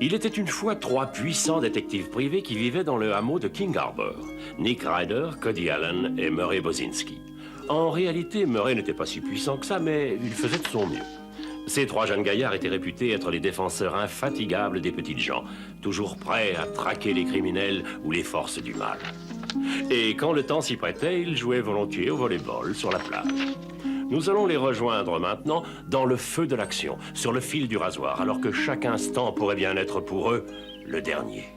Il était une fois 3 puissants détectives privés qui vivaient dans le hameau de King Harbor. Nick Ryder, Cody Allen et Murray Bozinski. En réalité, Murray n'était pas si puissant que ça, mais il faisait de son mieux. Ces 3 jeunes gaillards étaient réputés être les défenseurs infatigables des petites gens, toujours prêts à traquer les criminels ou les forces du mal. Et quand le temps s'y prêtait, ils jouaient volontiers au volleyball sur la plage. Nous allons les rejoindre maintenant dans le feu de l'action, sur le fil du rasoir, alors que chaque instant pourrait bien être pour eux le dernier.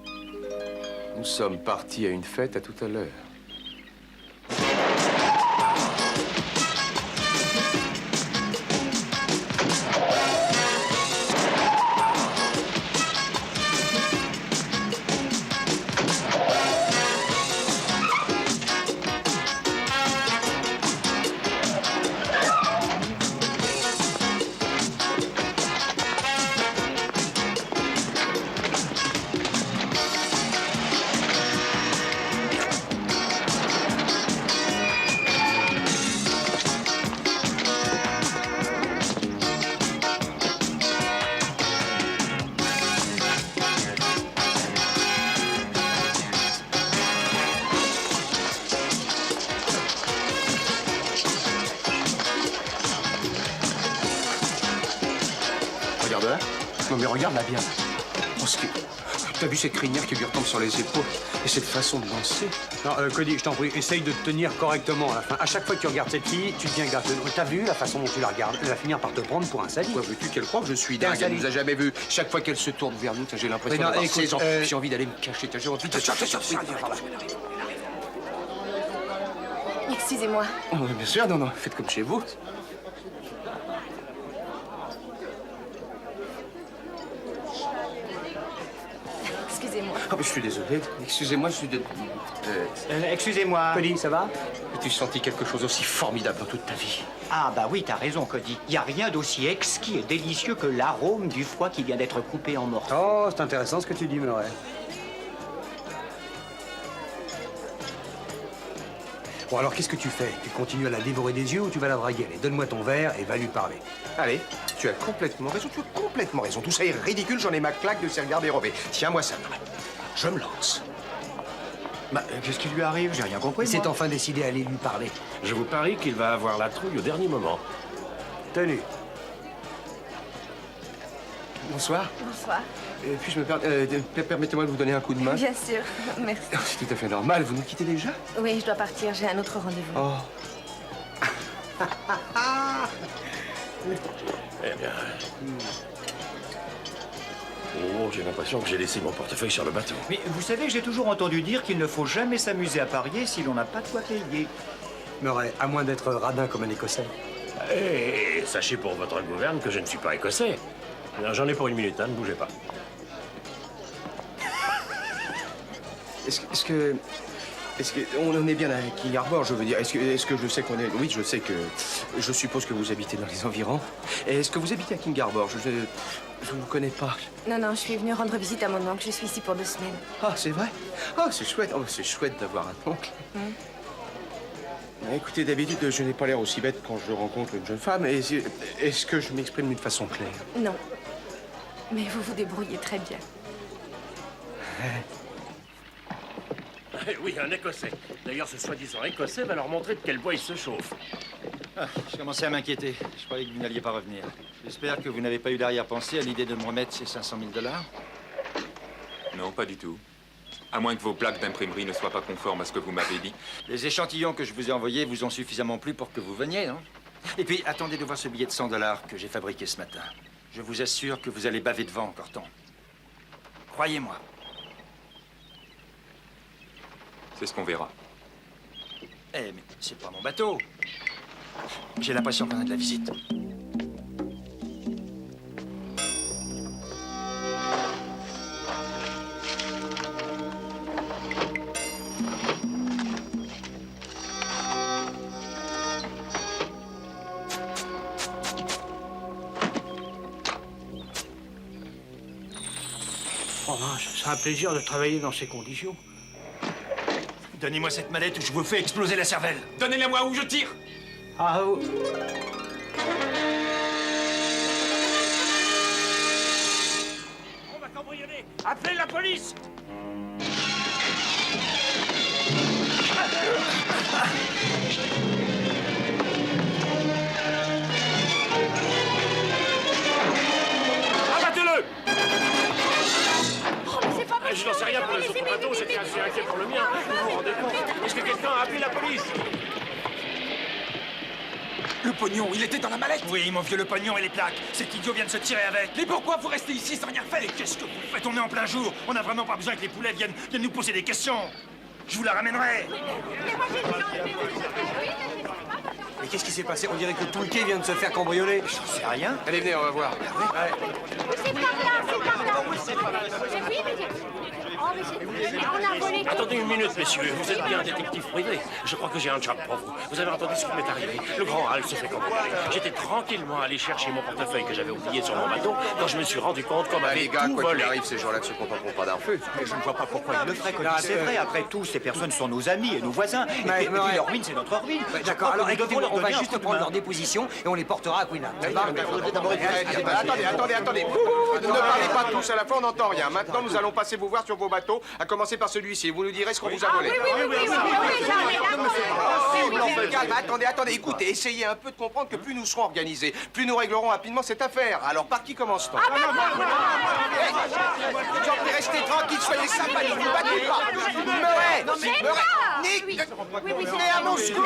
Nous sommes partis à une fête à tout à l'heure. Regarde là. Non mais regarde là bien. T'as vu cette crinière qui lui retombe sur les épaules et cette façon de danser? Non, Cody, je t'en prie, essaye de te tenir correctement à la fin. À chaque fois que tu regardes cette fille, tu deviens gratteux. T'as vu la façon dont tu la regardes? Elle va finir par te prendre pour un sadique. Quoi veux-tu qu'elle croit que je suis dingue? Elle nous a jamais vus. Chaque fois qu'elle se tourne vers nous, j'ai l'impression d'avoir 16 ans. J'ai envie d'aller me cacher. J'ai envie de... Excusez-moi. Oh, bien sûr, non, faites comme chez vous. Excusez-moi. Oh, mais je suis désolé. Excusez-moi, je suis de... Excusez-moi. Cody, ça va? As-tu senti quelque chose aussi formidable dans toute ta vie? Ah bah oui, t'as raison, Cody. Y a rien d'aussi exquis et délicieux que l'arôme du foie qui vient d'être coupé en morceaux. Oh, c'est intéressant ce que tu dis, Murray. Bon, alors qu'est-ce que tu fais? Tu continues à la dévorer des yeux ou tu vas la draguer? Allez, donne-moi ton verre et va lui parler. Allez, tu as complètement raison, Tout ça est ridicule, j'en ai ma claque de servir dérobé. Tiens-moi ça, Murray. Je me lance. Bah, qu'est-ce qui lui arrive? J'ai rien compris, Il s'est moi. enfin décidé à aller lui parler. Je vous parie qu'il va avoir la trouille au dernier moment. Tenez. Bonsoir. Bonsoir. Puis-je me permettez-moi de vous donner un coup de main? Bien sûr. Merci. Oh, c'est tout à fait normal. Vous nous quittez déjà? Oui, je dois partir. J'ai un autre rendez-vous. Oh. Eh bien... Oh, j'ai l'impression que j'ai laissé mon portefeuille sur le bateau. Mais vous savez, j'ai toujours entendu dire qu'il ne faut jamais s'amuser à parier si l'on n'a pas de quoi payer. Murray, à moins d'être radin comme un Écossais. Et sachez pour votre gouverne que je ne suis pas écossais. J'en ai pour 1 minute, hein, ne bougez pas. Est-ce que on en est bien à King Harbor, je veux dire. Est-ce que je sais qu'on est... Oui, je sais que... Je suppose que vous habitez dans les environs. Et est-ce que vous habitez à King Harbor? Je ne vous connais pas. Non, je suis venue rendre visite à mon oncle. Je suis ici pour 2 semaines. Ah, c'est vrai? Ah, c'est chouette. Oh, c'est chouette d'avoir un oncle. Écoutez, d'habitude, je n'ai pas l'air aussi bête quand je rencontre une jeune femme. Est-ce que je m'exprime d'une façon claire? Non. Mais vous vous débrouillez très bien. Oui, un Écossais. D'ailleurs, ce soi-disant Écossais va leur montrer de quel bois il se chauffe. Ah, je commençais à m'inquiéter. Je croyais que vous n'alliez pas revenir. J'espère que vous n'avez pas eu d'arrière-pensée à l'idée de me remettre ces 500 000 $. Non, pas du tout. À moins que vos plaques d'imprimerie ne soient pas conformes à ce que vous m'avez dit. Les échantillons que je vous ai envoyés vous ont suffisamment plu pour que vous veniez, non? Et puis, attendez de voir ce billet de 100 $ que j'ai fabriqué ce matin. Je vous assure que vous allez baver devant encore temps. Croyez-moi. C'est ce qu'on verra. Eh, mais c'est pas mon bateau. J'ai l'impression qu'on a de la visite. Oh, ce serait un plaisir de travailler dans ces conditions. Donnez-moi cette mallette ou je vous fais exploser la cervelle. Donnez-la-moi ou je tire! Ah, oh. On va cambriolé. Appelez la police. Abattez-le. Oh, mais c'est pas possible. Je n'en sais rien pour les autres bateaux, c'était assez inquiet pour le mien. Vous vous rendez compte? Est-ce que quelqu'un a appelé la police? Le pognon, il était dans la mallette. Oui, mon vieux, le pognon et les plaques. Cet idiot vient de se tirer avec. Mais pourquoi vous restez ici sans rien faire? Mais qu'est-ce que vous faites? On est en plein jour. On n'a vraiment pas besoin que les poulets viennent nous poser des questions. Je vous la ramènerai. Mais qu'est-ce qui s'est passé? On dirait que tout le quai vient de se faire cambrioler. J'en sais rien. Allez, venez, on va voir. C'est par là, c'est par là. Oui, mais... Oh, mais on a volé... Attendez une minute, messieurs. Vous êtes bien un détective privé. Je crois que j'ai un job pour vous. Vous avez entendu ce qui m'est arrivé. Le grand hall se fait cambrioler. J'étais tranquillement allé chercher mon portefeuille que j'avais oublié sur mon bateau quand je me suis rendu compte qu'on Ah, m'avait les gars, tout quoi volé. qu'il arrive, ces gens-là ne se contenteront pas d'un feu. Mais je ne vois pas pourquoi il le ferait, Cody. C'est vrai, après tout, ces personnes sont nos amis et nos voisins. Et puis leur ruine, c'est notre ruine. D'accord, alors Nous écoutez, devons leur on va donner un juste coup de prendre main. leur déposition et on les portera à Queenan. Attendez. Ne parlez pas tous à la fois, on n'entend rien. Maintenant, nous allons passer vous voir sur vos bateaux, à commencer par celui-ci. Vous nous direz ce qu'on vous a volé. Calme, attendez, écoutez, essayez un peu de comprendre que plus nous serons organisés, plus nous réglerons rapidement cette affaire. Alors, par qui commence-t-on? J'en prie, restez tranquille, soyez sympas, ne vous battez pas. Murray, Nick, venez à mon secours.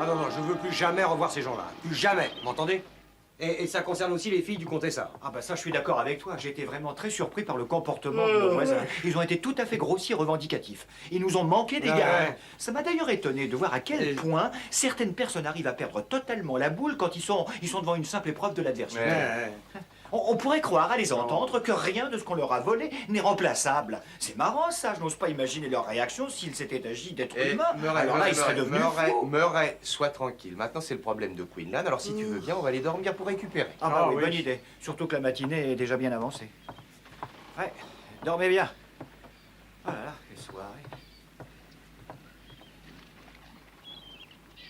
Ah non, je veux plus jamais revoir ces gens-là. Plus jamais, m'entendez? Et ça concerne aussi les filles du comtessa. Ah bah ça, je suis d'accord avec toi. J'ai été vraiment très surpris par le comportement de nos voisins. Ils ont été tout à fait grossiers et revendicatifs. Ils nous ont manqué des gars. Ça m'a d'ailleurs étonné de voir à quel point certaines personnes arrivent à perdre totalement la boule quand ils sont devant une simple épreuve de l'adversité. On pourrait croire à les entendre que rien de ce qu'on leur a volé n'est remplaçable. C'est marrant ça, je n'ose pas imaginer leur réaction s'il s'était agi d'êtres humains. Alors là, ils seraient devenus fous. Murray, sois tranquille. Maintenant, c'est le problème de Queenland. Alors, si tu veux bien, on va aller dormir pour récupérer. Ah bah oui, bonne idée. Surtout que la matinée est déjà bien avancée. Ouais, dormez bien. Ah là là, quelle soirée.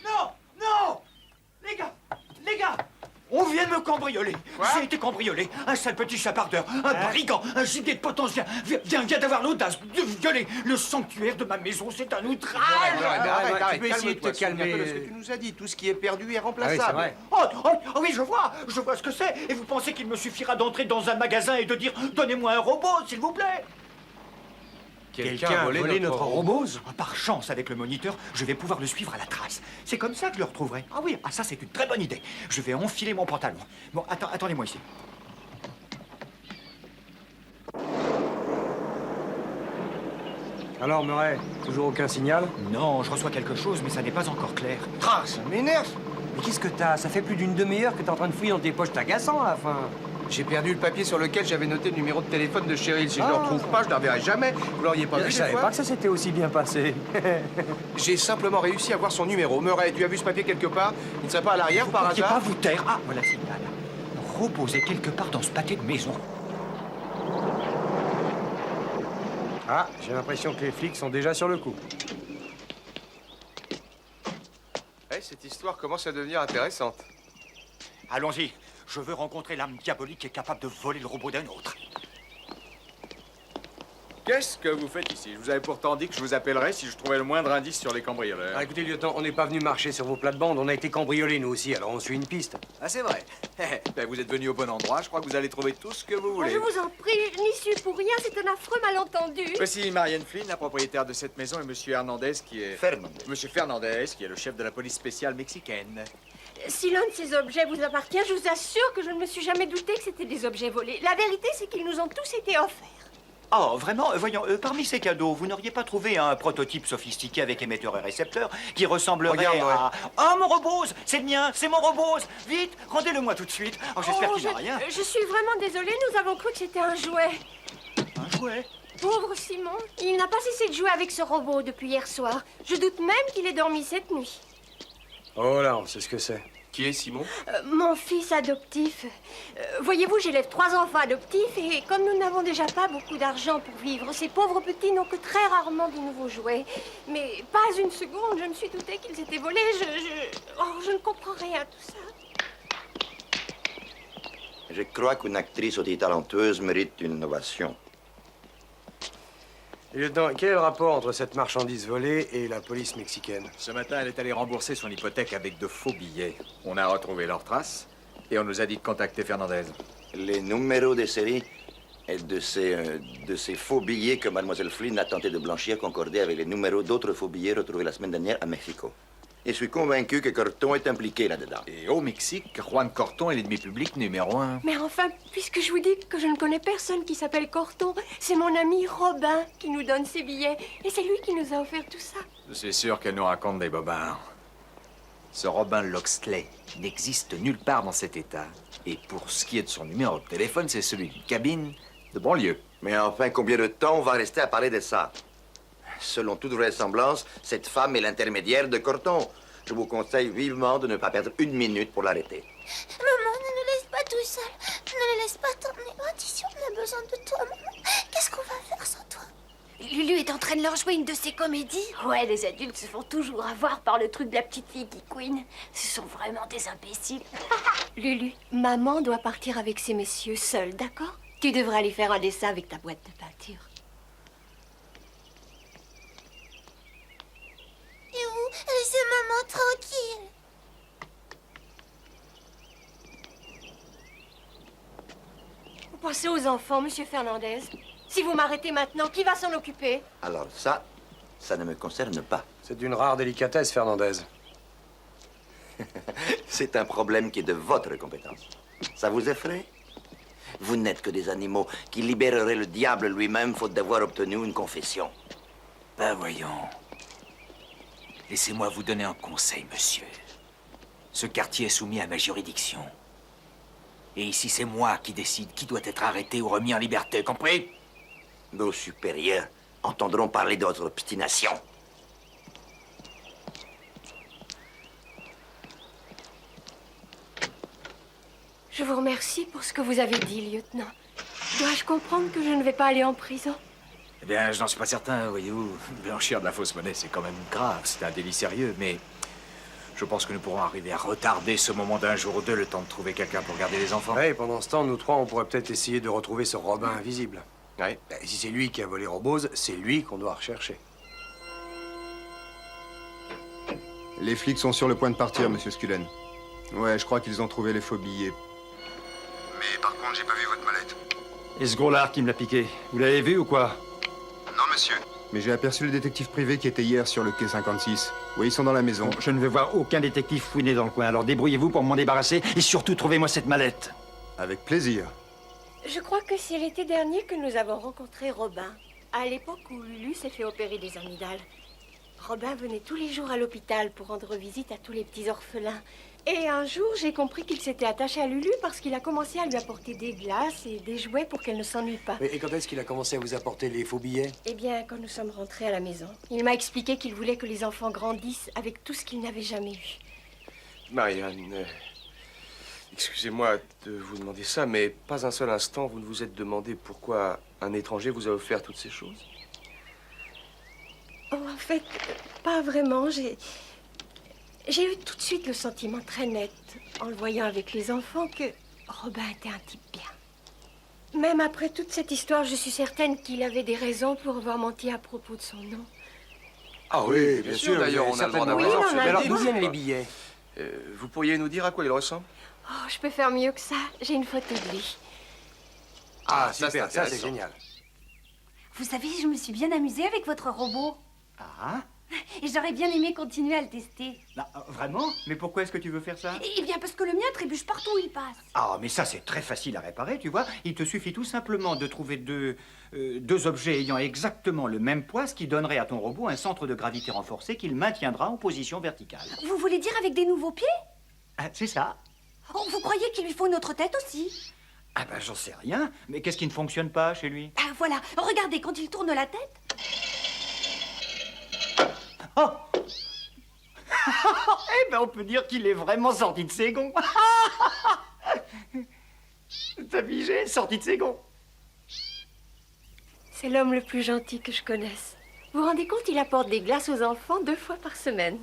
Non! Non! Les gars! On vient de me cambrioler. J'ai été cambriolé. Un sale petit chapardeur, un brigand, un gibier de potence vient d'avoir l'audace de violer le sanctuaire de ma maison. C'est un outrage. Arrête, tu peux essayer de te calmer. Souviens-toi de ce que tu nous as dit. Tout ce qui est perdu est Ah oui, c'est remplaçable. vrai. Oh oui, je vois ce que c'est. Et vous pensez qu'il me suffira d'entrer dans un magasin et de dire « Donnez-moi un robot, s'il vous plaît » Quelqu'un a volé notre robot? Par chance, avec le moniteur, je vais pouvoir le suivre à la trace. C'est comme ça que je le retrouverai. Ah oui, ça c'est une très bonne idée. Je vais enfiler mon pantalon. Bon, attendez-moi ici. Alors, Murray, toujours aucun signal? Non, je reçois quelque chose, mais ça n'est pas encore clair. Ah, ça m'énerve. Mais qu'est-ce que t'as? Ça fait plus d'une demi-heure que t'es en train de fouiller dans tes poches, t'agaçant à la fin. J'ai perdu le papier sur lequel j'avais noté le numéro de téléphone de Cheryl. Si je ne le retrouve pas, je ne la reverrai jamais. Vous l'auriez pas vu Je cette savais fois? pas que ça s'était aussi bien passé. J'ai simplement réussi à voir son numéro. Murray, tu as vu ce papier quelque part? Il ne serait pas à l'arrière par Vous ne pas hasard? vous taire. Ah, voilà le signal. Le robot est quelque part dans ce pâté de maison. Ah, j'ai l'impression que les flics sont déjà sur le coup. Cette histoire commence à devenir intéressante. Allons-y. Je veux rencontrer l'âme diabolique qui est capable de voler le robot d'un autre. Qu'est-ce que vous faites ici? Je vous avais pourtant dit que je vous appellerais si je trouvais le moindre indice sur les cambrioleurs. Ah, écoutez, lieutenant, on n'est pas venu marcher sur vos plates-bandes. On a été cambriolés, nous aussi, alors on suit une piste. Ah, c'est vrai. Ben, vous êtes venu au bon endroit. Je crois que vous allez trouver tout ce que vous voulez. Je vous en prie, je n'y suis pour rien, c'est un affreux malentendu. Voici Marianne Flynn, la propriétaire de cette maison, et Monsieur Hernandez, qui est... Monsieur Fernandez, qui est le chef de la police spéciale mexicaine. Si l'un de ces objets vous appartient, je vous assure que je ne me suis jamais douté que c'était des objets volés. La vérité, c'est qu'ils nous ont tous été offerts. Oh, vraiment, voyons, parmi ces cadeaux, vous n'auriez pas trouvé un prototype sophistiqué avec émetteur et récepteur qui ressemblerait à... Oh, mon robose! C'est le mien, c'est mon robose! Vite, rendez-le-moi tout de suite. Oh, j'espère qu'il n'y a rien. Je suis vraiment désolée, nous avons cru que c'était un jouet. Un jouet? Pauvre Simon, il n'a pas cessé de jouer avec ce robot depuis hier soir. Je doute même qu'il ait dormi cette nuit. Oh là, on sait ce que c'est. Qui est Simon? Mon fils adoptif. Voyez-vous, j'élève 3 enfants adoptifs et comme nous n'avons déjà pas beaucoup d'argent pour vivre, ces pauvres petits n'ont que très rarement de nouveaux jouets. Mais pas une seconde, je me suis doutée qu'ils étaient volés. Je ne comprends rien à tout ça. Je crois qu'une actrice aussi talentueuse mérite une ovation. Lieutenant, quel est le rapport entre cette marchandise volée et la police mexicaine? Ce matin, elle est allée rembourser son hypothèque avec de faux billets. On a retrouvé leurs traces et on nous a dit de contacter Fernandez. Les numéros de série et de ces faux billets que Mademoiselle Flynn a tenté de blanchir concordaient avec les numéros d'autres faux billets retrouvés la semaine dernière à Mexico. Et je suis convaincu que Corton est impliqué là-dedans. Et au Mexique, Juan Corton est l'ennemi public numéro 1. Mais enfin, puisque je vous dis que je ne connais personne qui s'appelle Corton, c'est mon ami Robin qui nous donne ces billets. Et c'est lui qui nous a offert tout ça. Je suis sûr qu'elle nous raconte des bobards. Ce Robin Loxley n'existe nulle part dans cet état. Et pour ce qui est de son numéro de téléphone, c'est celui d'une cabine de banlieue. Mais enfin, combien de temps on va rester à parler de ça? Selon toute vraisemblance, cette femme est l'intermédiaire de Corton. Je vous conseille vivement de ne pas perdre une minute pour l'arrêter. Maman, ne nous laisse pas tout seul. Ne les laisse pas t'emmener. Oh, d'ici, on a besoin de toi, maman. Qu'est-ce qu'on va faire sans toi? Lulu est en train de leur jouer une de ses comédies. Ouais, les adultes se font toujours avoir par le truc de la petite fille qui couine. Ce sont vraiment des imbéciles. Lulu, maman doit partir avec ces messieurs seuls, d'accord? Tu devrais aller faire un dessin avec ta boîte de peinture. Et vous, laissez maman tranquille. Vous pensez aux enfants, monsieur Fernandez? Si vous m'arrêtez maintenant, qui va s'en occuper? Alors ça ne me concerne pas. C'est d'une rare délicatesse, Fernandez. C'est un problème qui est de votre compétence. Ça vous effraie? Vous n'êtes que des animaux qui libéreraient le diable lui-même faute d'avoir obtenu une confession. Ben voyons. Laissez-moi vous donner un conseil, monsieur. Ce quartier est soumis à ma juridiction. Et ici, c'est moi qui décide qui doit être arrêté ou remis en liberté, compris? Nos supérieurs entendront parler de votre obstination. Je vous remercie pour ce que vous avez dit, lieutenant. Dois-je comprendre que je ne vais pas aller en prison? Eh bien, je n'en suis pas certain, voyez-vous. Blanchir de la fausse monnaie, c'est quand même grave. C'est un délit sérieux, mais je pense que nous pourrons arriver à retarder ce moment d'un jour ou deux, le temps de trouver quelqu'un pour garder les enfants. Oui, pendant ce temps, nous trois, on pourrait peut-être essayer de retrouver ce Robin invisible. Ouais. Si c'est lui qui a volé Robose, c'est lui qu'on doit rechercher. Les flics sont sur le point de partir, monsieur Scullen. Ouais, je crois qu'ils ont trouvé les faux billets. Mais par contre, j'ai pas vu votre mallette. Et ce gros-lard qui me l'a piqué, vous l'avez vu ou quoi? Non, monsieur. Mais j'ai aperçu le détective privé qui était hier sur le quai 56. Oui, ils sont dans la maison. Bon, je ne veux voir aucun détective fouiner dans le coin, alors débrouillez-vous pour m'en débarrasser et surtout trouvez-moi cette mallette. Avec plaisir. Je crois que c'est l'été dernier que nous avons rencontré Robin. À l'époque où Lulu s'est fait opérer des amygdales. Robin venait tous les jours à l'hôpital pour rendre visite à tous les petits orphelins. Et un jour, j'ai compris qu'il s'était attaché à Lulu parce qu'il a commencé à lui apporter des glaces et des jouets pour qu'elle ne s'ennuie pas. Et quand est-ce qu'il a commencé à vous apporter les faux billets? Eh bien, quand nous sommes rentrés à la maison. Il m'a expliqué qu'il voulait que les enfants grandissent avec tout ce qu'ils n'avaient jamais eu. Marianne, excusez-moi de vous demander ça, mais pas un seul instant vous ne vous êtes demandé pourquoi un étranger vous a offert toutes ces choses? Oh, en fait, pas vraiment. J'ai eu tout de suite le sentiment très net, en le voyant avec les enfants, que Robin était un type bien. Même après toute cette histoire, je suis certaine qu'il avait des raisons pour avoir menti à propos de son nom. Ah oui, bien sûr. D'ailleurs, on a le droit d'avoir Oui, raison. on a Alors, le d'où droit. viennent les billets? Vous pourriez nous dire à quoi il ressemble? Oh, je peux faire mieux que ça. J'ai une photo de lui. Ah, super, ça c'est génial. Vous savez, je me suis bien amusée avec votre robot. Ah? Et j'aurais bien aimé continuer à le tester. Vraiment? Mais pourquoi est-ce que tu veux faire ça? Eh bien, parce que le mien trébuche partout où il passe. Ah, mais ça, c'est très facile à réparer, tu vois. Il te suffit tout simplement de trouver deux objets ayant exactement le même poids, ce qui donnerait à ton robot un centre de gravité renforcé qu'il maintiendra en position verticale. Vous voulez dire avec des nouveaux pieds? Ah, c'est ça. Oh, vous croyez qu'il lui faut une autre tête aussi? Ah ben, j'en sais rien. Mais qu'est-ce qui ne fonctionne pas chez lui? Ah, voilà, regardez, quand il tourne la tête... Oh! Eh ben, on peut dire qu'il est vraiment sorti de ses gonds. T'as pigé, sorti de ses gonds. C'est l'homme le plus gentil que je connaisse. Vous vous rendez compte, il apporte des glaces aux enfants 2 fois par semaine.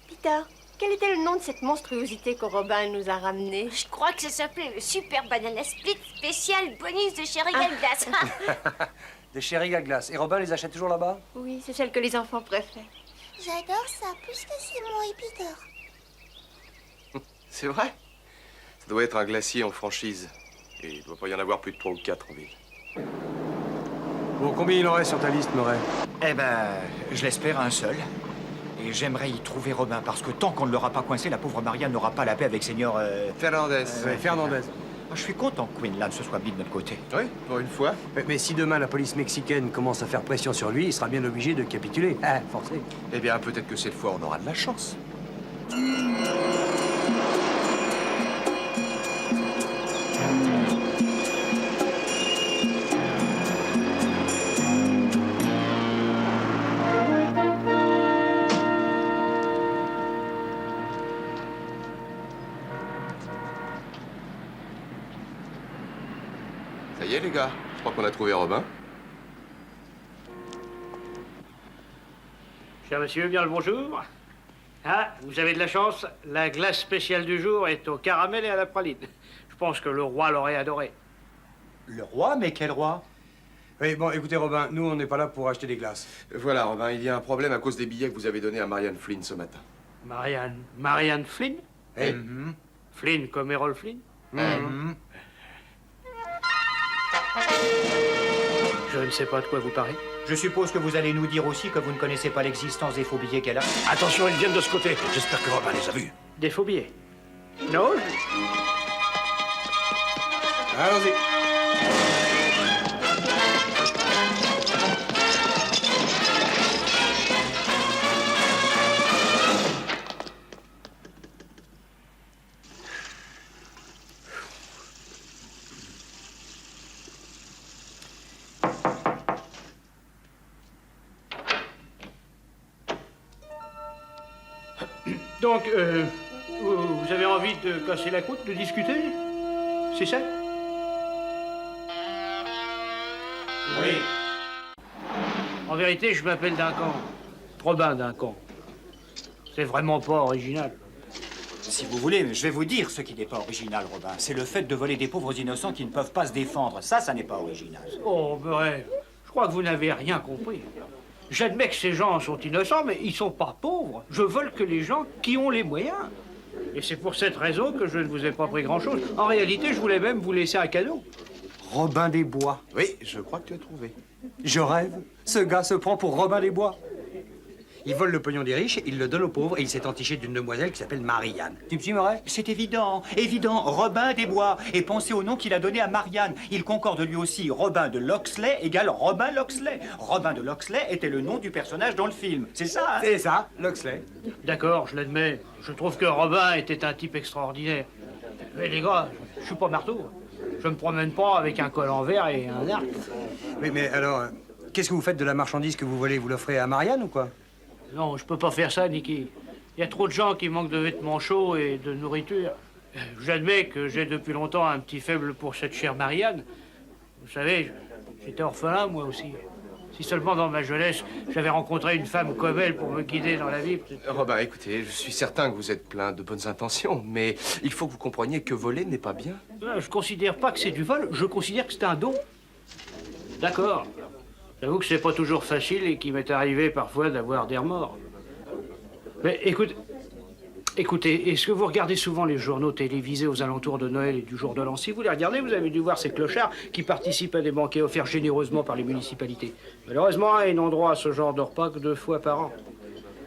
Peter, quel était le nom de cette monstruosité que Robin nous a ramenée? Je crois que ça s'appelait le Super Banana Split Spécial Bonus de chez Regal Glass. Des chez Regal Glass. Et Robin les achète toujours là-bas? Oui, c'est celle que les enfants préfèrent. J'adore ça, plus que Simon et Peter. C'est vrai? Ça doit être un glacier en franchise. Et il doit pas y en avoir plus de 3 ou 4 en ville. Bon, combien il en reste sur ta liste, Murray? Eh ben, je l'espère un seul. Et j'aimerais y trouver Robin, parce que tant qu'on ne l'aura pas coincé, la pauvre Marianne n'aura pas la paix avec Seigneur... Fernandez. Fernandez. Je suis content que Quinlan se soit mis de notre côté. Oui, pour une fois. Mais si demain la police mexicaine commence à faire pression sur lui, il sera bien obligé de capituler. Ah, forcé. Eh bien, peut-être que cette fois, on aura de la chance. Ça y est, les gars. Je crois qu'on a trouvé Robin. Cher monsieur, bien le bonjour. Ah, vous avez de la chance. La glace spéciale du jour est au caramel et à la praline. Je pense que le roi l'aurait adoré. Le roi? Mais quel roi? Oui, bon, écoutez, Robin, nous, on n'est pas là pour acheter des glaces. Voilà, Robin, il y a un problème à cause des billets que vous avez donnés à Marianne Flynn ce matin. Marianne Flynn? Eh? Flynn comme Errol Flynn? Je ne sais pas de quoi vous parlez. Je suppose que vous allez nous dire aussi que vous ne connaissez pas l'existence des faux billets qu'elle a. Attention, ils viennent de ce côté. J'espère que Robin les a vus. Des faux billets? Non. Allons-y. Donc, vous avez envie de casser la croûte, de discuter? C'est ça? Oui. En vérité, je m'appelle Duncan. Robin Duncan. C'est vraiment pas original. Si vous voulez, je vais vous dire ce qui n'est pas original, Robin. C'est le fait de voler des pauvres innocents qui ne peuvent pas se défendre. Ça n'est pas original. Oh, bref. Je crois que vous n'avez rien compris. J'admets que ces gens sont innocents, mais ils sont pas pauvres. Je vole que les gens qui ont les moyens. Et c'est pour cette raison que je ne vous ai pas pris grand-chose. En réalité, je voulais même vous laisser un cadeau. Robin des Bois. Oui, je crois que tu as trouvé. Je rêve. Ce gars se prend pour Robin des Bois. Il vole le pognon des riches, il le donne aux pauvres et il s'est entiché d'une demoiselle qui s'appelle Marianne. Tu me suis, Murray? C'est évident, évident. Robin des Bois. Et pensez au nom qu'il a donné à Marianne. Il concorde lui aussi. Robin de Locksley égale Robin Locksley. Robin de Locksley était le nom du personnage dans le film. C'est ça, hein? C'est ça, Locksley. D'accord, je l'admets. Je trouve que Robin était un type extraordinaire. Mais les gars, je suis pas marteau. Je me promène pas avec un col en verre et un arc. Oui, mais alors, qu'est-ce que vous faites de la marchandise que vous volez? Vous l'offrez à Marianne ou quoi? Non, je peux pas faire ça, Nicky. Il y a trop de gens qui manquent de vêtements chauds et de nourriture. J'admets que j'ai depuis longtemps un petit faible pour cette chère Marianne. Vous savez, j'étais orphelin, moi aussi. Si seulement dans ma jeunesse, j'avais rencontré une femme comme elle pour me guider dans la vie, peut-être... Robin, écoutez, je suis certain que vous êtes plein de bonnes intentions, mais il faut que vous compreniez que voler n'est pas bien. Je considère pas que c'est du vol, je considère que c'est un don. D'accord. J'avoue que c'est pas toujours facile et qu'il m'est arrivé parfois d'avoir des remords. Mais écoutez, est-ce que vous regardez souvent les journaux télévisés aux alentours de Noël et du jour de l'an? Si vous les regardez, vous avez dû voir ces clochards qui participent à des banquets offerts généreusement par les municipalités. Malheureusement, ils n'ont droit à ce genre de repas que 2 fois par an.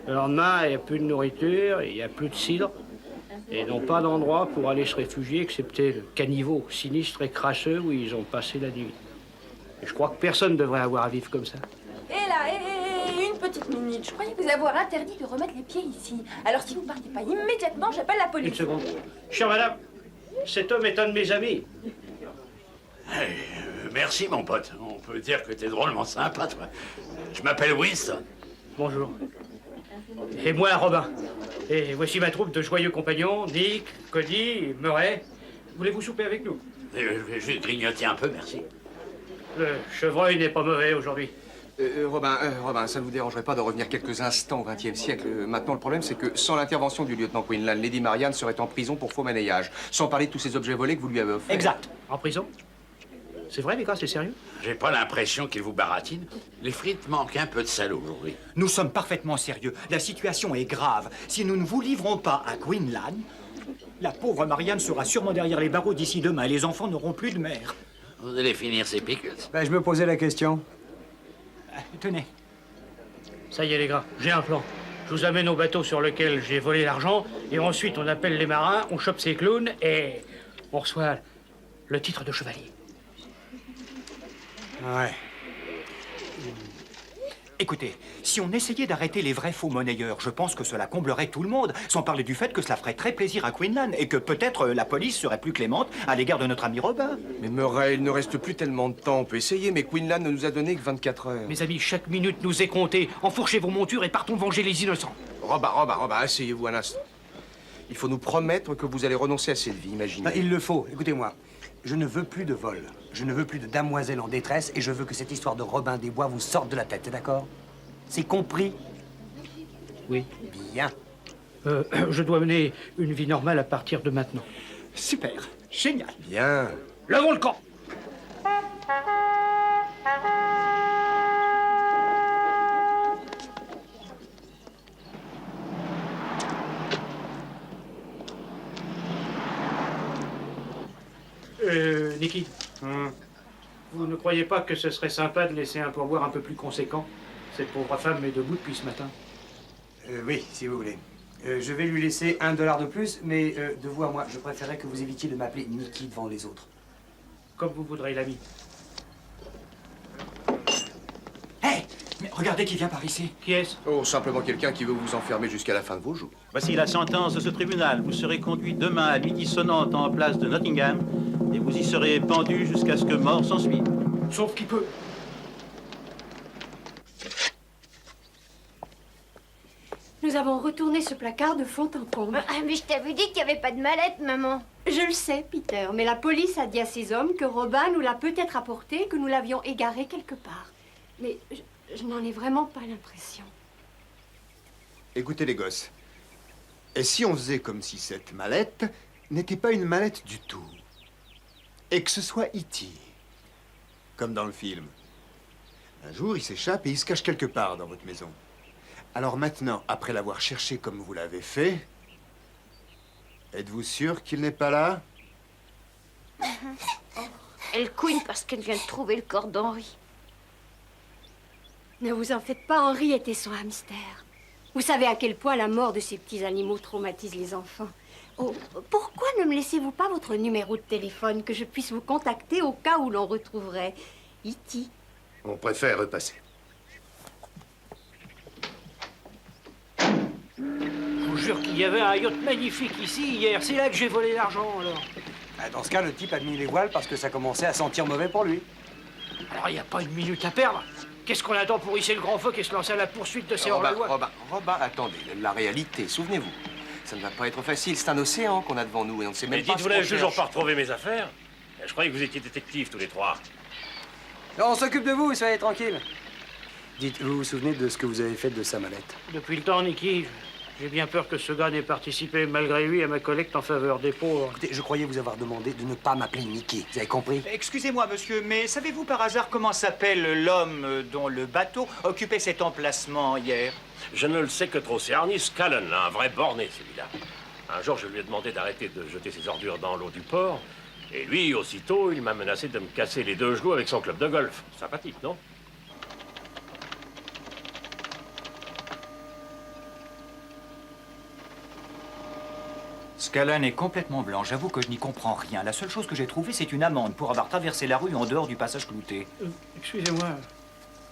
Le lendemain, il n'y a plus de nourriture, il n'y a plus de cidre. Et ils n'ont pas d'endroit pour aller se réfugier, excepté le caniveau sinistre et crasseux où ils ont passé la nuit. Et je crois que personne ne devrait avoir à vivre comme ça. Et là, une petite minute. Je croyais vous avoir interdit de remettre les pieds ici. Alors si vous ne partez pas immédiatement, j'appelle la police. Une seconde. Chère madame, cet homme est un de mes amis. Merci, mon pote. On peut dire que t'es drôlement sympa, toi. Je m'appelle Winston. Bonjour. Et moi, Robin. Et voici ma troupe de joyeux compagnons, Nick, Cody et Murray. Voulez-vous souper avec nous? Je vais juste grignoter un peu, merci. Le chevreuil n'est pas mauvais aujourd'hui. Robin, ça ne vous dérangerait pas de revenir quelques instants au XXe siècle? Maintenant, le problème, c'est que sans l'intervention du lieutenant Quinlan, Lady Marianne serait en prison pour faux monnayage, sans parler de tous ces objets volés que vous lui avez offerts. Exact. En prison? C'est vrai, les gars, c'est sérieux? J'ai pas l'impression qu'il vous baratine. Les frites manquent un peu de sel aujourd'hui. Nous sommes parfaitement sérieux. La situation est grave. Si nous ne vous livrons pas à Quinlan, la pauvre Marianne sera sûrement derrière les barreaux d'ici demain et les enfants n'auront plus de mère. Vous allez finir ces pickles. Ben, je me posais la question. Tenez. Ça y est, les gars, j'ai un plan. Je vous amène au bateau sur lequel j'ai volé l'argent, et ensuite on appelle les marins, on chope ces clowns, et on reçoit le titre de chevalier. Ouais. Écoutez, si on essayait d'arrêter les vrais faux monnayeurs, je pense que cela comblerait tout le monde, sans parler du fait que cela ferait très plaisir à Quinlan et que peut-être la police serait plus clémente à l'égard de notre ami Robin. Mais Murray, il ne reste plus tellement de temps. On peut essayer, mais Quinlan ne nous a donné que 24 heures. Mes amis, chaque minute nous est comptée. Enfourchez vos montures et partons venger les innocents. Robin, asseyez-vous un instant. Il faut nous promettre que vous allez renoncer à cette vie, imaginez. Il le faut. Écoutez-moi. Je ne veux plus de vol. Je ne veux plus de damoiselles en détresse et je veux que cette histoire de Robin des Bois vous sorte de la tête, d'accord? C'est compris? Oui. Bien. Je dois mener une vie normale à partir de maintenant. Super. Génial. Bien. Levons le camp. Nicky, vous ne croyez pas que ce serait sympa de laisser un pourboire un peu plus conséquent? Cette pauvre femme est debout depuis ce matin. Oui, si vous voulez. Je vais lui laisser $1 de plus, mais de vous à moi, je préférerais que vous évitiez de m'appeler Nicky devant les autres. Comme vous voudrez, l'ami. Hé, mais regardez qui vient par ici. Qui est-ce? Oh, simplement quelqu'un qui veut vous enfermer jusqu'à la fin de vos jours. Voici la sentence de ce tribunal. Vous serez conduit demain à midi sonnante en place de Nottingham et vous y serez pendu jusqu'à ce que mort s'ensuive. Sauf qui peut. Nous avons retourné ce placard de fond en comble. Ah, mais je t'avais dit qu'il n'y avait pas de mallette, maman. Je le sais, Peter, mais la police a dit à ses hommes que Robin nous l'a peut-être apporté et que nous l'avions égaré quelque part. Mais je n'en ai vraiment pas l'impression. Écoutez les gosses, et si on faisait comme si cette mallette n'était pas une mallette du tout, et que ce soit E.T., comme dans le film. Un jour, il s'échappe et il se cache quelque part dans votre maison. Alors maintenant, après l'avoir cherché comme vous l'avez fait, êtes-vous sûr qu'il n'est pas là? Elle couine parce qu'elle vient de trouver le corps d'Henri. Ne vous en faites pas, Henri était son hamster. Vous savez à quel point la mort de ces petits animaux traumatise les enfants. Oh, pourquoi ne me laissez-vous pas votre numéro de téléphone que je puisse vous contacter au cas où l'on retrouverait E.T. On préfère repasser. Je vous jure qu'il y avait un yacht magnifique ici hier. C'est là que j'ai volé l'argent, alors. Dans ce cas, le type a mis les voiles parce que ça commençait à sentir mauvais pour lui. Alors, il n'y a pas une minute à perdre. Qu'est-ce qu'on attend pour hisser le grand phoque et se lancer à la poursuite de ces hors-la-loi? Robin, attendez, la réalité, souvenez-vous. Ça ne va pas être facile, c'est un océan qu'on a devant nous et on ne sait même Mais pas dites, ce vous qu'on n'avez toujours cherche. pas retrouvé mes affaires? Je croyais que vous étiez détectives tous les trois. Non, on s'occupe de vous, soyez tranquille. Dites, vous vous souvenez de ce que vous avez fait de sa mallette? Depuis le temps, Nicky, j'ai bien peur que ce gars n'ait participé malgré lui à ma collecte en faveur des pauvres. Écoutez, je croyais vous avoir demandé de ne pas m'appeler Nicky. Vous avez compris? Excusez-moi, monsieur, mais savez-vous par hasard comment s'appelle l'homme dont le bateau occupait cet emplacement hier? Je ne le sais que trop. C'est Arnie Scallen, un vrai borné, celui-là. Un jour, je lui ai demandé d'arrêter de jeter ses ordures dans l'eau du port. Et lui, aussitôt, il m'a menacé de me casser les deux genoux avec son club de golf. Sympathique, non? Scallan est complètement blanc. J'avoue que je n'y comprends rien. La seule chose que j'ai trouvée, c'est une amende pour avoir traversé la rue en dehors du passage clouté. Excusez-moi.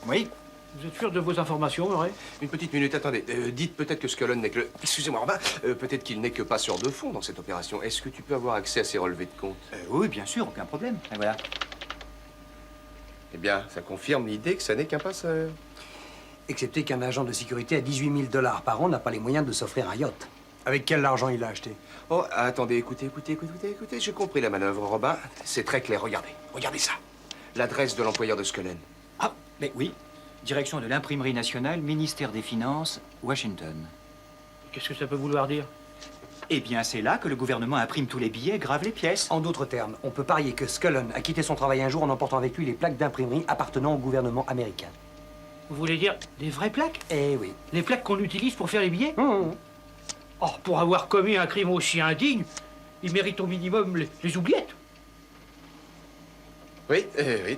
Oui? Vous êtes sûr de vos informations, Murray? Une petite minute, attendez. Dites peut-être que Scallen n'est que le... Excusez-moi, Robin. Peut-être qu'il n'est que passeur de fonds dans cette opération. Est-ce que tu peux avoir accès à ses relevés de compte? Oui, bien sûr, aucun problème. Et voilà. Eh bien, ça confirme l'idée que ça n'est qu'un passeur. Excepté qu'un agent de sécurité à $18 000 par an n'a pas les moyens de s'offrir un yacht. Avec quel argent il l'a acheté? Oh, attendez, écoutez, j'ai compris la manœuvre, Robin. C'est très clair, regardez ça. L'adresse de l'employeur de Scullen. Ah, mais oui. Direction de l'Imprimerie nationale, ministère des Finances, Washington. Qu'est-ce que ça peut vouloir dire? Eh bien, c'est là que le gouvernement imprime tous les billets et grave les pièces. En d'autres termes, on peut parier que Scullen a quitté son travail un jour en emportant avec lui les plaques d'imprimerie appartenant au gouvernement américain. Vous voulez dire des vraies plaques? Eh oui. Les plaques qu'on utilise pour faire les billets? Oh, pour avoir commis un crime aussi indigne, il mérite au minimum les oubliettes. Oui,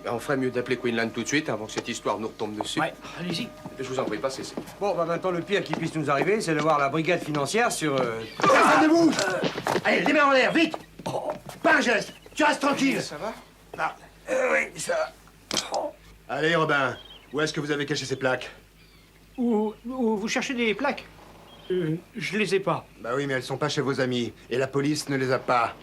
on ferait mieux d'appeler Queenland tout de suite avant que cette histoire nous retombe dessus. Ouais, allez-y. Je vous en prie, passez. Bon, bah maintenant, le pire qui puisse nous arriver, c'est de voir la brigade financière sur... Personne ne bouge. Allez, les mains en l'air, vite. Pas un geste, tu restes tranquille. Ça va? Non. Oui, ça va. Allez, Robin, où est-ce que vous avez caché ces plaques? Où vous cherchez des plaques? Je les ai pas. Bah oui, mais elles sont pas chez vos amis, et la police ne les a pas.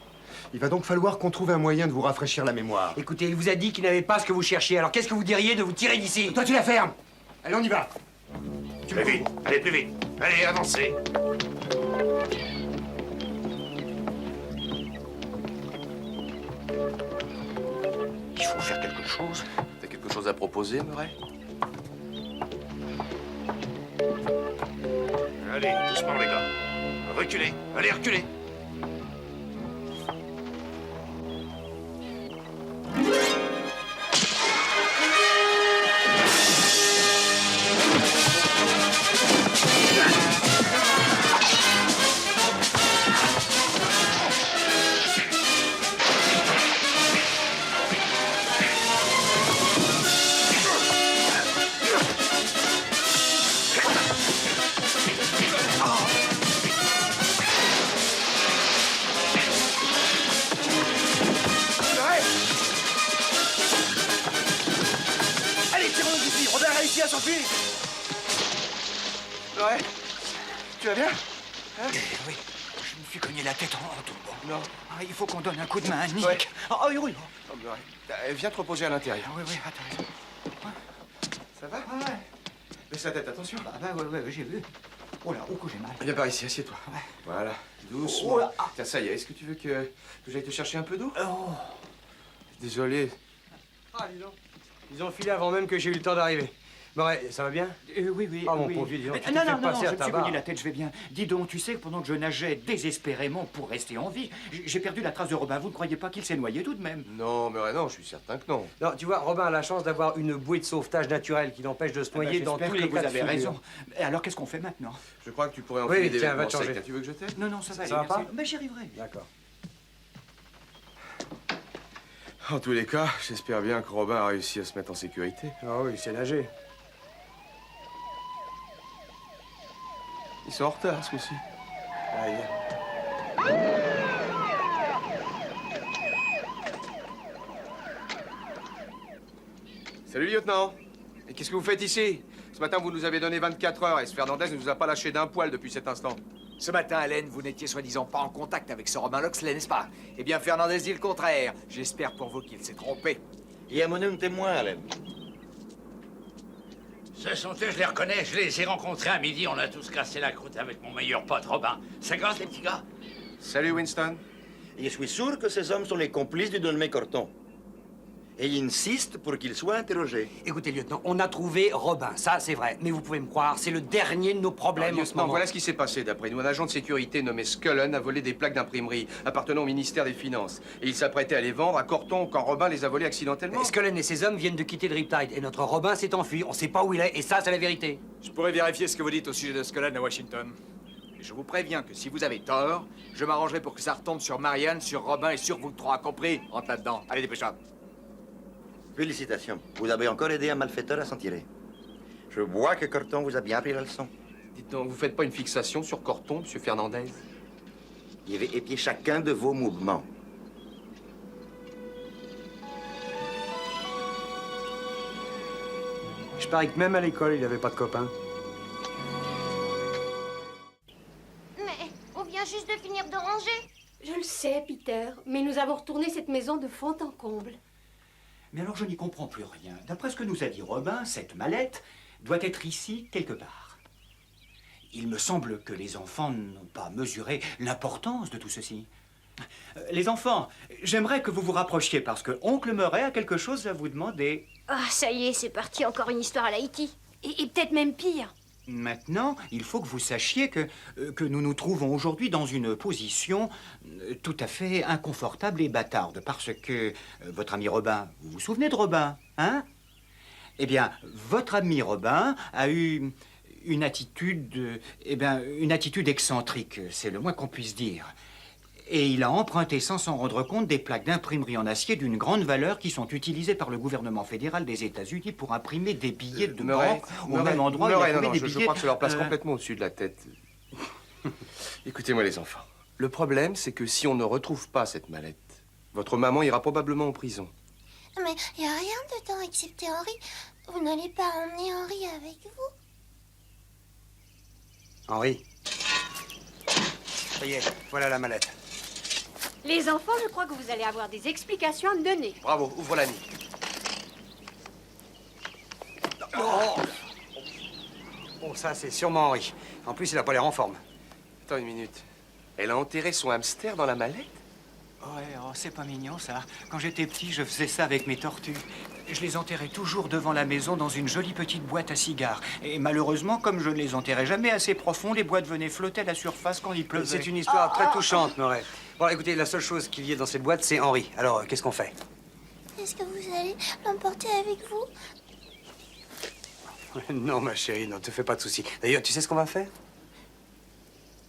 Il va donc falloir qu'on trouve un moyen de vous rafraîchir la mémoire. Écoutez, il vous a dit qu'il n'avait pas ce que vous cherchiez, alors qu'est-ce que vous diriez de vous tirer d'ici? Toi, tu la fermes. Allez, on y va. Plus vite, allez, plus vite. Allez, avancez. Il faut faire quelque chose. T'as quelque chose à proposer, Murray? Allez, doucement, les gars. Reculez, allez, reculez. Ouais. Tu vas bien? Oui, je me suis cogné la tête en tombant. Non. Ah, il faut qu'on donne un coup de main à Nick. Ouais. Ah, oui. Oh, Murray. Viens te reposer à l'intérieur. Oui, t'as raison. Ça va? Ouais. Baisse la tête, attention. Ouais, j'ai vu. Oh là, que j'ai mal. Viens par ici, assieds-toi. Ouais. Voilà, doucement. Oh là. Tiens, ça y est, est-ce que tu veux que j'aille te chercher un peu d'eau? Oh. Désolé. Ah, dis donc. Ils ont filé avant même que j'ai eu le temps d'arriver. Murray, ça va bien? Oui. Ah, mon pauvre vieux, dis donc, tu Non, t'es fait passer je à me ta suis barre. cogné la tête, je vais bien. Dis donc, tu sais que pendant que je nageais désespérément pour rester en vie, j'ai perdu la trace de Robin. Vous ne croyez pas qu'il s'est noyé tout de même? Non, Murray, non, je suis certain que non. Non, tu vois, Robin a la chance d'avoir une bouée de sauvetage naturelle qui l'empêche de se noyer dans tous les vous cas de avez figure. raison. Et alors, qu'est-ce qu'on fait maintenant? Je crois que tu pourrais Oui, enfiler des tiens, va vêtements te changer. secs. Tu veux que je t'aide? Non, ça va aller, Ça va merci. pas? Mais j'y arriverai. D'accord. En tous les cas, j'espère bien que Robin a réussi à se mettre en sécurité. Ah oui, c'est nager. Ils sont en retard, ce coup-ci. Allez, viens. Salut, lieutenant. Et qu'est-ce que vous faites ici? Ce matin, vous nous avez donné 24 heures et ce Fernandez ne nous a pas lâché d'un poil depuis cet instant. Ce matin, Allen, vous n'étiez soi-disant pas en contact avec ce Robin Loxley, n'est-ce pas? Eh bien, Fernandez dit le contraire. J'espère pour vous qu'il s'est trompé. Il y a mon un témoin, Allen. Ce sont eux, je les reconnais. Je les ai rencontrés à midi. On a tous cassé la croûte avec mon meilleur pote, Robin. Ça grasse, les petits gars? Salut, Winston. Je suis sûr que ces hommes sont les complices du dénommé Corton. Et ils insistent pour qu'ils soient interrogés. Écoutez, lieutenant, on a trouvé Robin, ça c'est vrai. Mais vous pouvez me croire, c'est le dernier de nos problèmes en ce moment. Voilà ce qui s'est passé d'après nous. Un agent de sécurité nommé Scullen a volé des plaques d'imprimerie appartenant au ministère des Finances. Et il s'apprêtait à les vendre à Corton quand Robin les a volées accidentellement. Scullen et ses hommes viennent de quitter le Riptide et notre Robin s'est enfui. On sait pas où il est et ça, c'est la vérité. Je pourrais vérifier ce que vous dites au sujet de Scullen à Washington. Et je vous préviens que si vous avez tort, je m'arrangerai pour que ça retombe sur Marianne, sur Robin et sur vous trois, compris? Rentre là-dedans. Allez, dépêchez-toi. Félicitations. Vous avez encore aidé un malfaiteur à s'en tirer. Je vois que Corton vous a bien appris la leçon. Dites donc, vous faites pas une fixation sur Corton, monsieur Fernandez? Je vais épier chacun de vos mouvements. Je parie que même à l'école, il n'avait pas de copains. Mais on vient juste de finir de ranger. Je le sais, Peter, mais nous avons retourné cette maison de fond en comble. Mais alors, je n'y comprends plus rien. D'après ce que nous a dit Robin, cette mallette doit être ici quelque part. Il me semble que les enfants n'ont pas mesuré l'importance de tout ceci. Les enfants, j'aimerais que vous vous rapprochiez parce que Oncle Murray a quelque chose à vous demander. Ah, ça y est, c'est parti, encore une histoire à l'Haïti. Et peut-être même pire. Maintenant, il faut que vous sachiez que nous nous trouvons aujourd'hui dans une position tout à fait inconfortable et bâtarde parce que votre ami Robin, vous vous souvenez de Robin, hein? Eh bien, votre ami Robin a eu une attitude, une attitude excentrique, c'est le moins qu'on puisse dire. Et il a emprunté sans s'en rendre compte des plaques d'imprimerie en acier d'une grande valeur qui sont utilisées par le gouvernement fédéral des États-Unis pour imprimer des billets de banque au même endroit où il a trouvé des billets. Je crois que ça leur place complètement au-dessus de la tête. Écoutez-moi les enfants, le problème c'est que si on ne retrouve pas cette mallette, votre maman ira probablement en prison. Mais il n'y a rien dedans excepté Henri. Vous n'allez pas emmener Henri avec vous? Henri. Ça y est, voilà la mallette. Les enfants, je crois que vous allez avoir des explications à me donner. Bravo, ouvre la nuit. Oh, ça, c'est sûrement Henri. En plus, il a pas l'air en forme. Attends une minute. Elle a enterré son hamster dans la mallette? Ouais, oh, c'est pas mignon, ça. Quand j'étais petit, je faisais ça avec mes tortues. Je les enterrais toujours devant la maison dans une jolie petite boîte à cigares. Et malheureusement, comme je ne les enterrais jamais assez profond, les boîtes venaient flotter à la surface quand il pleuvait. C'est une histoire très touchante, Murray. Bon, écoutez, la seule chose qu'il y ait dans cette boîte, c'est Henri. Alors, qu'est-ce qu'on fait? Est-ce que vous allez l'emporter avec vous? Non, ma chérie, ne te fais pas de soucis. D'ailleurs, tu sais ce qu'on va faire?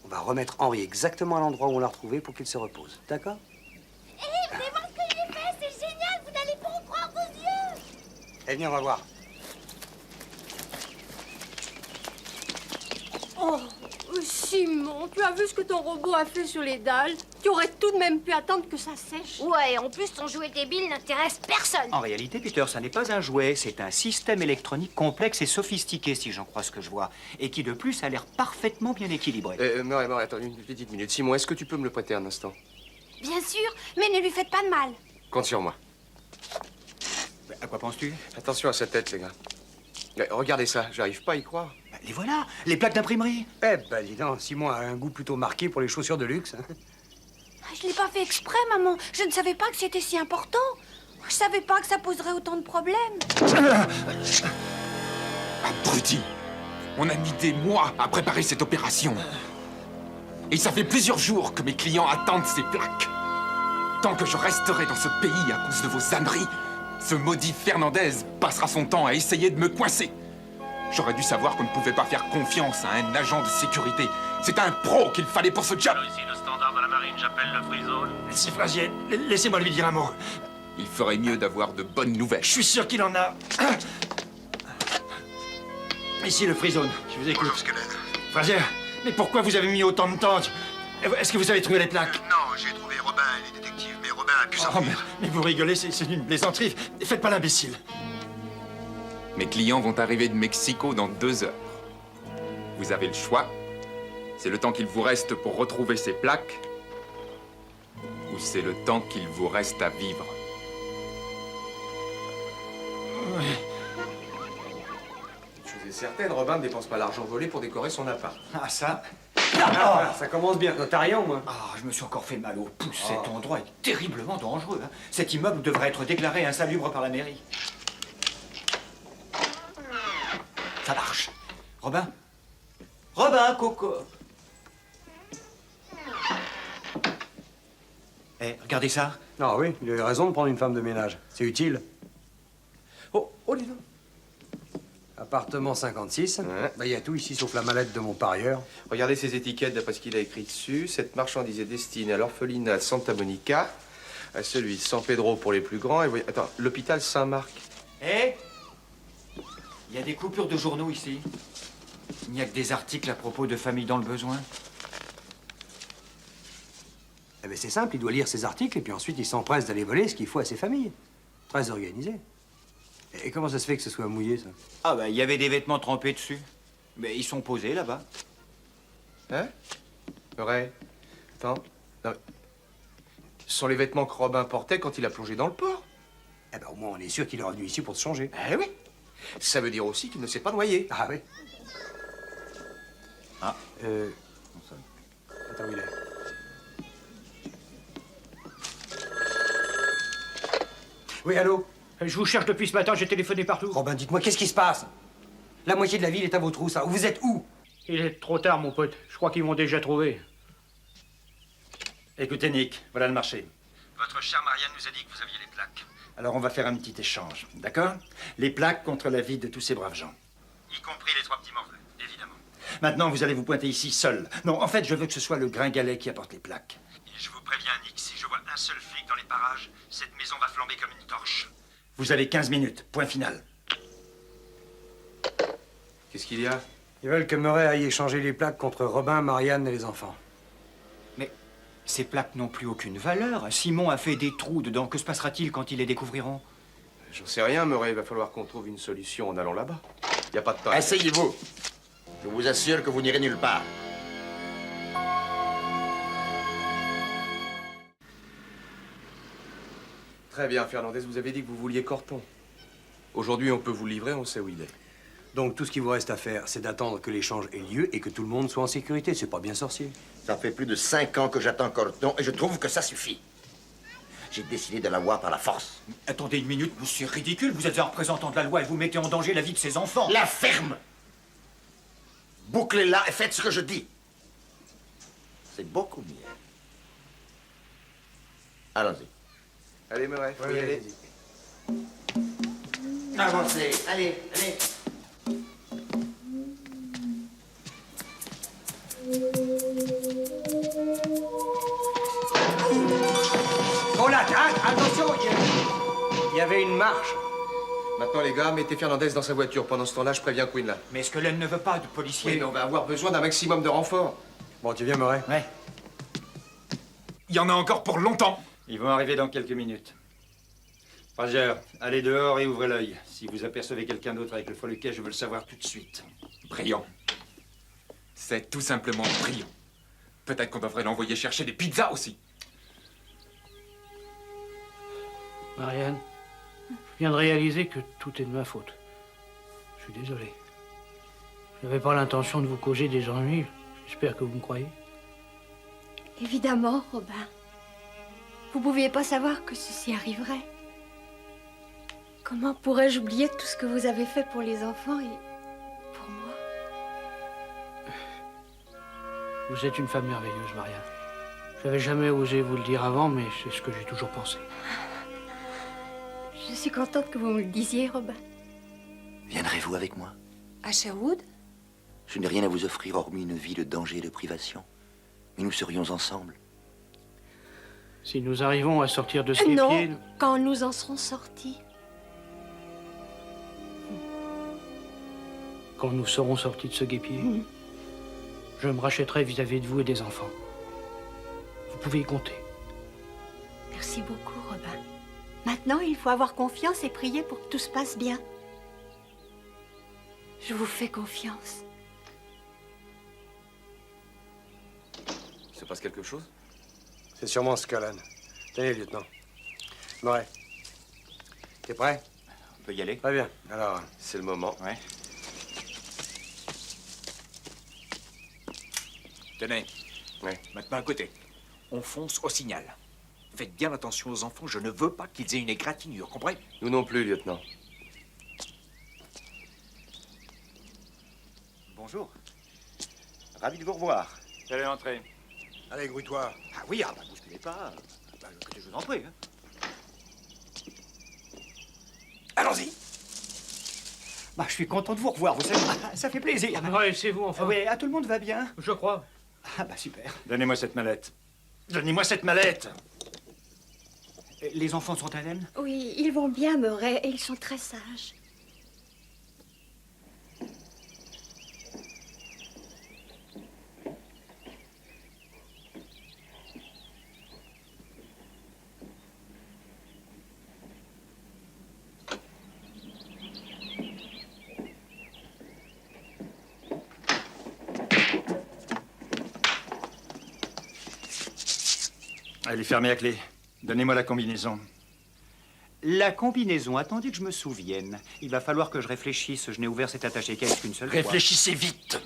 On va remettre Henri exactement à l'endroit où on l'a retrouvé pour qu'il se repose. D'accord? Hé, vous allez voir ce que j'ai fait, c'est génial, vous n'allez pas en croire vos yeux. Eh bien, on va voir. Oh, Simon, tu as vu ce que ton robot a fait sur les dalles? Tu aurais tout de même pu attendre que ça sèche. Ouais, en plus, ton jouet débile n'intéresse personne. En réalité, Peter, ça n'est pas un jouet, c'est un système électronique complexe et sophistiqué, si j'en crois ce que je vois, et qui, de plus, a l'air parfaitement bien équilibré. Murray, attends une petite minute. Simon, est-ce que tu peux me le prêter un instant? Bien sûr, mais ne lui faites pas de mal. Compte sur moi. À quoi penses-tu? Attention à sa tête, les gars. Regardez ça, j'arrive pas à y croire. Les voilà, les plaques d'imprimerie. Eh ben, dis donc, Simon a un goût plutôt marqué pour les chaussures de luxe. Hein. Je l'ai pas fait exprès, maman. Je ne savais pas que c'était si important. Je savais pas que ça poserait autant de problèmes. Abruti! On a mis des mois à préparer cette opération. Et ça fait plusieurs jours que mes clients attendent ces plaques. Tant que je resterai dans ce pays à cause de vos âneries, ce maudit Fernandez passera son temps à essayer de me coincer. J'aurais dû savoir qu'on ne pouvait pas faire confiance à un agent de sécurité. C'est un pro qu'il fallait pour ce job. Ici le standard de la marine, j'appelle le Free Zone. Si, Frazier, laissez-moi lui dire un mot. Il ferait mieux d'avoir de bonnes nouvelles. Je suis sûr qu'il en a. Ici le Free Zone, je vous écoute. Frazier, mais pourquoi vous avez mis autant de temps? Est-ce que vous avez trouvé les plaques? Non, j'ai trouvé Robin et les détectives, mais Robin a pu s'enfuir. Mais vous rigolez, c'est une plaisanterie. Faites pas l'imbécile. Mes clients vont arriver de Mexico dans 2 heures. Vous avez le choix. C'est le temps qu'il vous reste pour retrouver ces plaques, ou c'est le temps qu'il vous reste à vivre. Chose est certaine, Robin ne dépense pas l'argent volé pour décorer son appart. Ah, ça? Ah, ça commence bien. T'as rien, moi? Ah, je me suis encore fait mal au pouce. Cet endroit est terriblement dangereux. Hein. Cet immeuble devrait être déclaré insalubre par la mairie. Ça marche. Robin? Robin, Coco. Eh, regardez ça. Ah oui, il a raison de prendre une femme de ménage. C'est utile. Oh, dis donc. Appartement 56. Il y a tout ici sauf la mallette de mon parieur. Regardez ces étiquettes d'après ce qu'il a écrit dessus. Cette marchandise est destinée à l'orphelinat Santa Monica, à celui de San Pedro pour les plus grands, et voyez, attends, l'hôpital Saint-Marc. Eh? Il y a des coupures de journaux ici. Il n'y a que des articles à propos de familles dans le besoin. Eh bien, c'est simple, il doit lire ses articles et puis ensuite il s'empresse d'aller voler ce qu'il faut à ses familles. Très organisé. Et comment ça se fait que ce soit mouillé, ça? Ah, il y avait des vêtements trempés dessus. Mais ils sont posés là-bas. Hein? Murray, attends. Non, ce sont les vêtements que Robin portait quand il a plongé dans le port. Eh ben, au moins, on est sûr qu'il est revenu ici pour se changer. Eh oui. Ça veut dire aussi qu'il ne s'est pas noyé. Ah oui. Ah. Attends, où il est? Oui, allô? Je vous cherche depuis ce matin, j'ai téléphoné partout. Robin, dites-moi, qu'est-ce qui se passe? La moitié de la ville est à vos trousses. Vous êtes où? Il est trop tard, mon pote. Je crois qu'ils m'ont déjà trouvé. Écoutez, Nick, voilà le marché. Votre chère Marianne nous a dit que vous aviez les plaques. Alors on va faire un petit échange, d'accord? Les plaques contre la vie de tous ces braves gens. Y compris les 3 petits morveux, évidemment. Maintenant, vous allez vous pointer ici seul. Non, en fait, je veux que ce soit le gringalet qui apporte les plaques. Et je vous préviens, Nick, si je vois un seul flic dans les parages, cette maison va flamber comme une torche. Vous avez 15 minutes, point final. Qu'est-ce qu'il y a? Ils veulent que Murray aille échanger les plaques contre Robin, Marianne et les enfants. Mais ces plaques n'ont plus aucune valeur. Simon a fait des trous dedans. Que se passera-t-il quand ils les découvriront? J'en sais rien, Murray. Il va falloir qu'on trouve une solution en allant là-bas. Il n'y a pas de temps. Asseyez-vous. Je vous assure que vous n'irez nulle part. Très bien, Fernandez, vous avez dit que vous vouliez Corton. Aujourd'hui, on peut vous livrer, on sait où il est. Donc, tout ce qu'il vous reste à faire, c'est d'attendre que l'échange ait lieu et que tout le monde soit en sécurité. C'est pas bien sorcier. Ça fait plus de 5 ans que j'attends Corton et je trouve que ça suffit. J'ai décidé de l'avoir par la force. Attendez une minute, c'est ridicule. Vous êtes un représentant de la loi et vous mettez en danger la vie de ces enfants. La ferme! Bouclez-la et faites ce que je dis. C'est beaucoup mieux. Allons-y. Allez, Murray, faut y aller. Avancez. Allez, allez. Oh là, attention, il y avait une marche. Maintenant, les gars, mettez Fernandez dans sa voiture. Pendant ce temps-là, je préviens Quinlan. Mais est-ce que Len ne veut pas de policiers? Oui, mais on va avoir besoin d'un maximum de renforts. Bon, tu viens, Murray? Ouais. Il y en a encore pour longtemps. Ils vont arriver dans quelques minutes. Fraser, allez dehors et ouvrez l'œil. Si vous apercevez quelqu'un d'autre avec le Foluquet, je veux le savoir tout de suite. Brillant. C'est tout simplement brillant. Peut-être qu'on devrait l'envoyer chercher des pizzas aussi. Marianne, je viens de réaliser que tout est de ma faute. Je suis désolé. Je n'avais pas l'intention de vous causer des ennuis. J'espère que vous me croyez. Évidemment, Robin. Vous pouviez pas savoir que ceci arriverait. Comment pourrais-je oublier tout ce que vous avez fait pour les enfants et pour moi? Vous êtes une femme merveilleuse, Marianne. Je n'avais jamais osé vous le dire avant, mais c'est ce que j'ai toujours pensé. Je suis contente que vous me le disiez, Robin. Viendrez-vous avec moi? À Sherwood? Je n'ai rien à vous offrir hormis une vie de danger et de privation. Mais nous serions ensemble. Si nous arrivons à sortir de ce Non, guépier... quand nous en serons sortis. Quand nous serons sortis de ce guépier, je me rachèterai vis-à-vis de vous et des enfants. Vous pouvez y compter. Merci beaucoup, Robin. Maintenant, il faut avoir confiance et prier pour que tout se passe bien. Je vous fais confiance. Il se passe quelque chose? C'est sûrement Scalan. Tenez, lieutenant. Murray. T'es prêt? On peut y aller. Très bien. Alors, c'est le moment. Ouais. Tenez. Ouais. Maintenant, écoutez. On fonce au signal. Faites bien attention aux enfants. Je ne veux pas qu'ils aient une égratignure, comprenez? Nous non plus, lieutenant. Bonjour. Ravi de vous revoir. Allez, entrez. allez, grouille-toi. Ah oui, ah bah, bousculez pas. Bah, écoutez, je vous en prie. Hein. Allons-y. Bah, je suis content de vous revoir, vous savez. Ça fait plaisir. Ouais, c'est vous, enfin. Oui, tout le monde va bien? Je crois. Ah bah, super. Donnez-moi cette mallette. Donnez-moi cette mallette. Les enfants sont indemnes? Oui, ils vont bien, Murray, et ils sont très sages. Elle est fermée à clé. Donnez-moi la combinaison. La combinaison, attendez que je me souvienne. Il va falloir que je réfléchisse. Je n'ai ouvert cet attaché-caisse qu'une seule fois. Réfléchissez vite.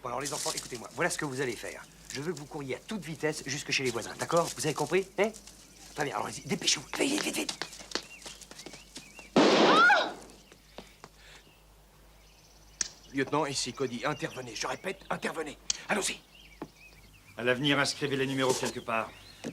Bon, alors les enfants, écoutez-moi. Voilà ce que vous allez faire. Je veux que vous couriez à toute vitesse jusque chez les voisins, d'accord? Vous avez compris? Hein? Très bien, alors allez-y, dépêchez-vous. Vite, vite, vite. Lieutenant, ici Cody, intervenez. Je répète, intervenez. Allons-y. À l'avenir, inscrivez les numéros quelque part.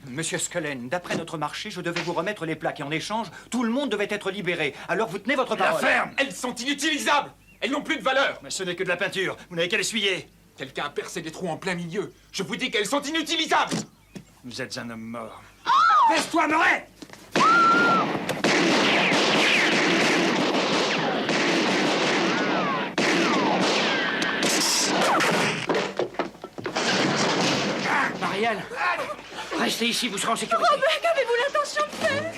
Monsieur Scullen, d'après notre marché, je devais vous remettre les plaques et en échange, tout le monde devait être libéré. Alors vous tenez votre La parole. ferme! Elles sont inutilisables! Elles n'ont plus de valeur! Mais ce n'est que de la peinture. Vous n'avez qu'à l'essuyer. Quelqu'un a percé des trous en plein milieu. Je vous dis qu'elles sont inutilisables! Vous êtes un homme mort. Baisse-toi, Murray! Marianne, restez ici, vous serez en sécurité. Robin, qu'avez-vous l'intention de faire?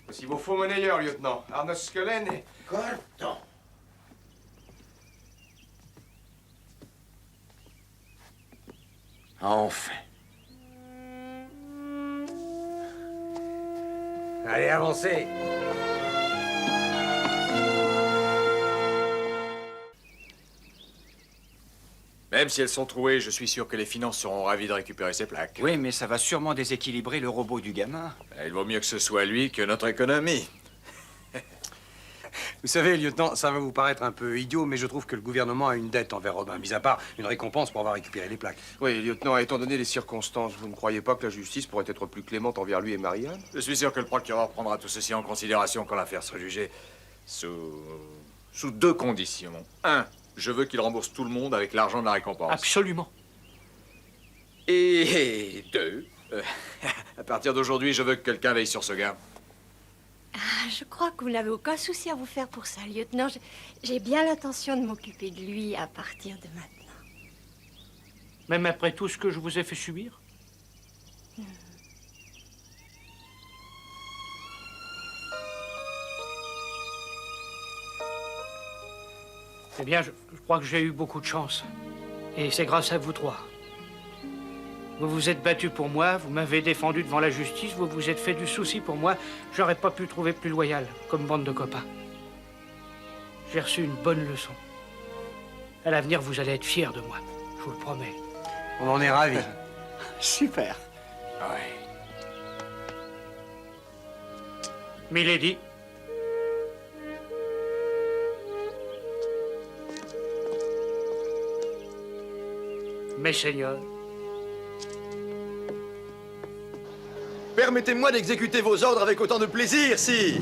Voici vos faux monnayeurs, lieutenant. Arnold Scullen et... Corto. Enfin. Allez, avancez. Même si elles sont trouées, je suis sûr que les finances seront ravis de récupérer ces plaques. Oui, mais ça va sûrement déséquilibrer le robot du gamin. Il vaut mieux que ce soit lui que notre économie. Vous savez, lieutenant, ça va vous paraître un peu idiot, mais je trouve que le gouvernement a une dette envers Robin, mis à part une récompense pour avoir récupéré les plaques. Oui, lieutenant, étant donné les circonstances, vous ne croyez pas que la justice pourrait être plus clémente envers lui et Marianne? Je suis sûr que le procureur prendra tout ceci en considération quand l'affaire sera jugée. Sous deux conditions. Un, je veux qu'il rembourse tout le monde avec l'argent de la récompense. Absolument. Et deux, à partir d'aujourd'hui, je veux que quelqu'un veille sur ce gars. Ah, je crois que vous n'avez aucun souci à vous faire pour ça, lieutenant. J'ai bien l'intention de m'occuper de lui à partir de maintenant. Même après tout ce que je vous ai fait subir? Eh bien, je crois que j'ai eu beaucoup de chance. Et c'est grâce à vous trois. Vous vous êtes battus pour moi, vous m'avez défendu devant la justice, vous vous êtes fait du souci pour moi. J'aurais pas pu trouver plus loyal comme bande de copains. J'ai reçu une bonne leçon. À l'avenir, vous allez être fiers de moi, je vous le promets. On en est ravis. Super. Ouais. Milady. Mes seigneurs. Permettez-moi d'exécuter vos ordres avec autant de plaisir, sire.